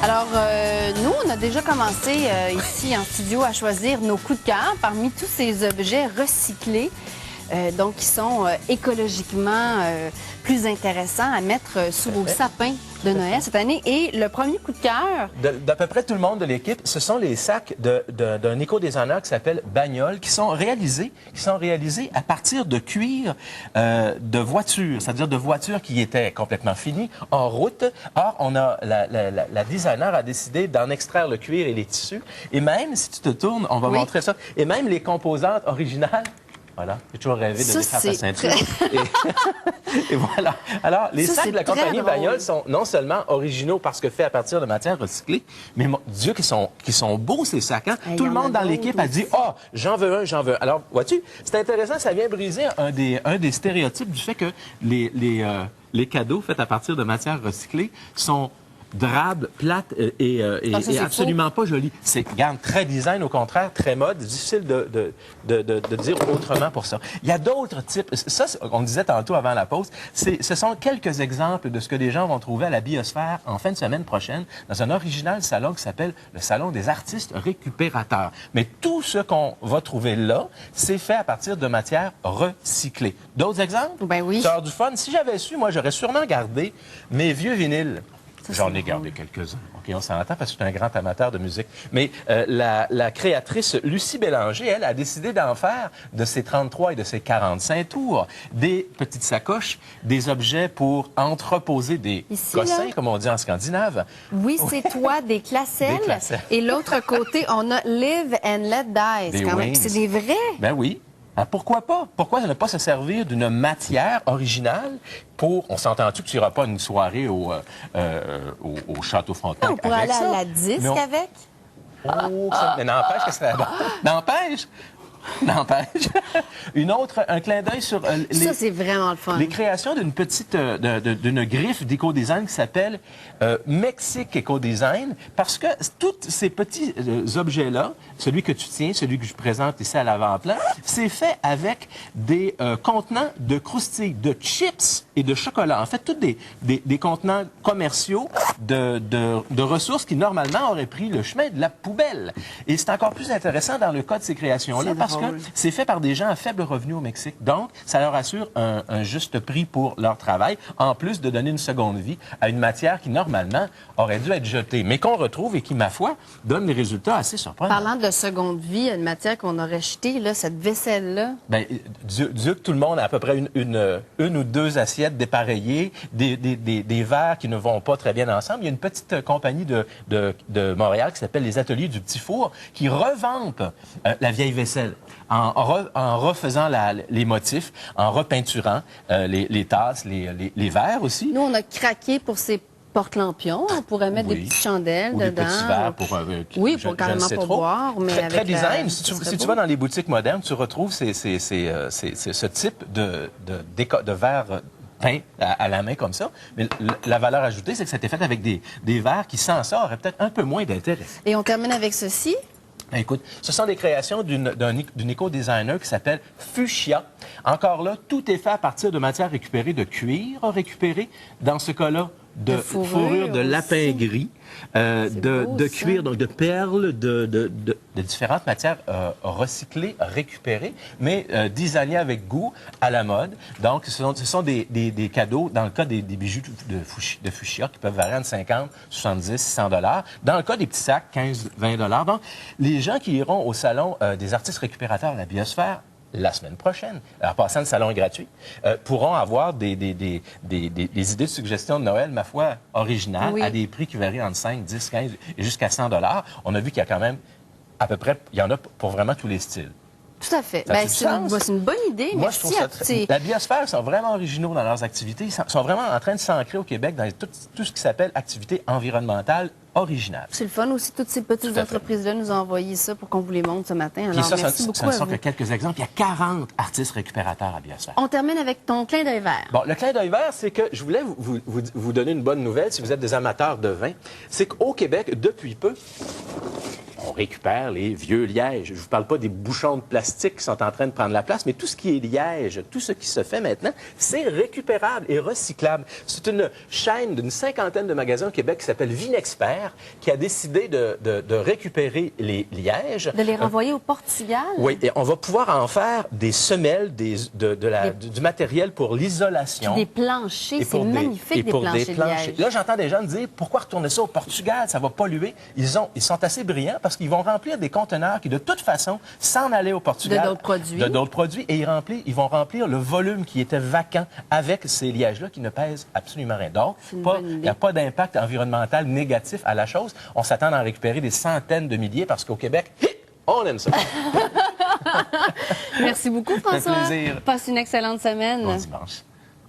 Alors, nous, on a déjà commencé ici en studio à choisir nos coups de cœur parmi tous ces objets recyclés, donc qui sont écologiquement plus intéressants à mettre sous vos sapins de Noël cette année. Et le premier coup de cœur... D'à peu près tout le monde de l'équipe, ce sont les sacs d'un éco-designer qui s'appelle Bagnole, qui sont réalisés à partir de cuir de voitures, c'est-à-dire de voitures qui étaient complètement finies, en route. Or, la designer a décidé d'en extraire le cuir et les tissus. Et même, si tu te tournes, on va montrer ça, et même les composantes originales. Voilà, j'ai toujours rêvé de défaire sa ceinture. Et voilà. Alors, les sacs de la compagnie Bagnole sont non seulement originaux parce que faits à partir de matières recyclées, mais mon Dieu, qui sont beaux, ces sacs. Hein? Tout le monde dans l'équipe a dit « Ah, j'en veux un, j'en veux un ». Alors, vois-tu, c'est intéressant, ça vient briser un des stéréotypes du fait que les cadeaux faits à partir de matières recyclées sont drabe, plate et absolument pas jolie. C'est, regarde, très design, au contraire, très mode, difficile de dire autrement pour ça. Il y a d'autres types. Ça, on disait tantôt avant la pause, ce sont quelques exemples de ce que les gens vont trouver à la Biosphère en fin de semaine prochaine dans un original salon qui s'appelle le Salon des artistes récupérateurs. Mais tout ce qu'on va trouver là, c'est fait à partir de matières recyclées. D'autres exemples? Ben oui. Ça a du fun. Si j'avais su, moi, j'aurais sûrement gardé mes vieux vinyles. J'en ai gardé quelques-uns. OK, on s'entend parce que je suis un grand amateur de musique. Mais la créatrice Lucie Bélanger, elle, a décidé d'en faire de ses 33 et de ses 45 tours des petites sacoches, des objets pour entreposer des cossins, là, comme on dit en scandinave. Oui, c'est toi, des classelles. Et l'autre côté, on a Live and Let Die. C'est des vrais. Ben oui. Ah, pourquoi pas? Pourquoi ne pas se servir d'une matière originale pour... On s'entend-tu que tu n'iras pas une soirée au Château Frontenac? On pourrait aller à la disque avec? Oh, mais n'empêche que c'est... N'empêche! Un clin d'œil sur ça, c'est vraiment le fun. Les créations d'une petite, d'une griffe d'éco-design qui s'appelle Mexique Eco-Design, parce que tous ces petits objets-là, celui que tu tiens, celui que je présente ici à l'avant-plan, c'est fait avec des contenants de croustilles, de chips et de chocolat. En fait, tous des contenants commerciaux de ressources qui, normalement, auraient pris le chemin de la poubelle. Et c'est encore plus intéressant dans le cas de ces créations-là, parce que c'est fait par des gens à faible revenu au Mexique. Donc, ça leur assure un juste prix pour leur travail, en plus de donner une seconde vie à une matière qui, normalement, aurait dû être jetée, mais qu'on retrouve et qui, ma foi, donne des résultats assez surprenants. Parlant de seconde vie, une matière qu'on aurait jetée, là, cette vaisselle-là... Bien, Dieu que tout le monde a à peu près une ou deux assiettes dépareillées, des verres qui ne vont pas très bien ensemble. Il y a une petite compagnie de Montréal qui s'appelle les Ateliers du Petit Four qui revampent la vieille vaisselle en refaisant les motifs, en repeinturant les tasses, les verres aussi. Nous, on a craqué pour ces porte-lampions. On pourrait mettre des petites chandelles ou dedans. Des petits verres pour... oui, pour carrément pas boire. Mais très design. Si tu vas dans les boutiques modernes, tu retrouves ce type de verre peint à la main comme ça. Mais la valeur ajoutée, c'est que c'était fait avec des verres qui, sans ça, auraient peut-être un peu moins d'intérêt. Et on termine avec ceci. Écoute, ce sont des créations d'une éco-designer qui s'appelle Fuchsia. Encore là, tout est fait à partir de matières récupérées de cuir, récupéré dans ce cas-là de fourrure de lapin gris, de cuir, donc de perles, de différentes matières recyclées, récupérées, mais designées avec goût, à la mode. Donc, ce sont des cadeaux, dans le cas des bijoux de Fuchsia, qui peuvent varier entre 50, 70, 100 $. Dans le cas des petits sacs, 15, 20 $. Donc, les gens qui iront au salon des artistes récupérateurs à la Biosphère, la semaine prochaine, en passant, le salon est gratuit, pourront avoir des idées de suggestions de Noël, ma foi, originales, à des prix qui varient entre 5, 10, 15 et jusqu'à 100 $. On a vu qu'il y a quand même, à peu près, il y en a pour vraiment tous les styles. Tout à fait. C'est une bonne idée. Moi, je trouve ça La Biosphère sont vraiment originaux dans leurs activités. Ils sont vraiment en train de s'ancrer au Québec dans tout ce qui s'appelle activité environnementale originale. C'est le fun aussi. Toutes ces petites entreprises-là nous ont envoyé ça pour qu'on vous les montre ce matin. Alors, merci beaucoup. Ce ne sont que quelques exemples. Il y a 40 artistes récupérateurs à Biosphère. On termine avec ton clin d'œil vert. Bon, le clin d'œil vert, c'est que je voulais vous donner une bonne nouvelle si vous êtes des amateurs de vin. C'est qu'au Québec, depuis peu, on récupère les vieux lièges. Je ne vous parle pas des bouchons de plastique qui sont en train de prendre la place, mais tout ce qui est liège, tout ce qui se fait maintenant, c'est récupérable et recyclable. C'est une chaîne d'une 50aine de magasins au Québec qui s'appelle Vinexpert qui a décidé de récupérer les lièges. De les renvoyer au Portugal? Oui, et on va pouvoir en faire des semelles, du matériel pour l'isolation. Des planchers, c'est magnifique, des planchers de liège. Là, j'entends des gens me dire, pourquoi retourner ça au Portugal? Ça va polluer. Ils sont assez brillants parce qu'ils vont remplir des conteneurs qui, de toute façon, s'en allaient au Portugal. De d'autres produits. De d'autres produits. Et ils vont remplir le volume qui était vacant avec ces lièges-là qui ne pèsent absolument rien. Donc, il n'y a pas d'impact environnemental négatif à la chose. On s'attend à en récupérer des centaines de milliers parce qu'au Québec, on aime ça. Merci beaucoup, François. Ça fait plaisir. Passe une excellente semaine. Bon dimanche.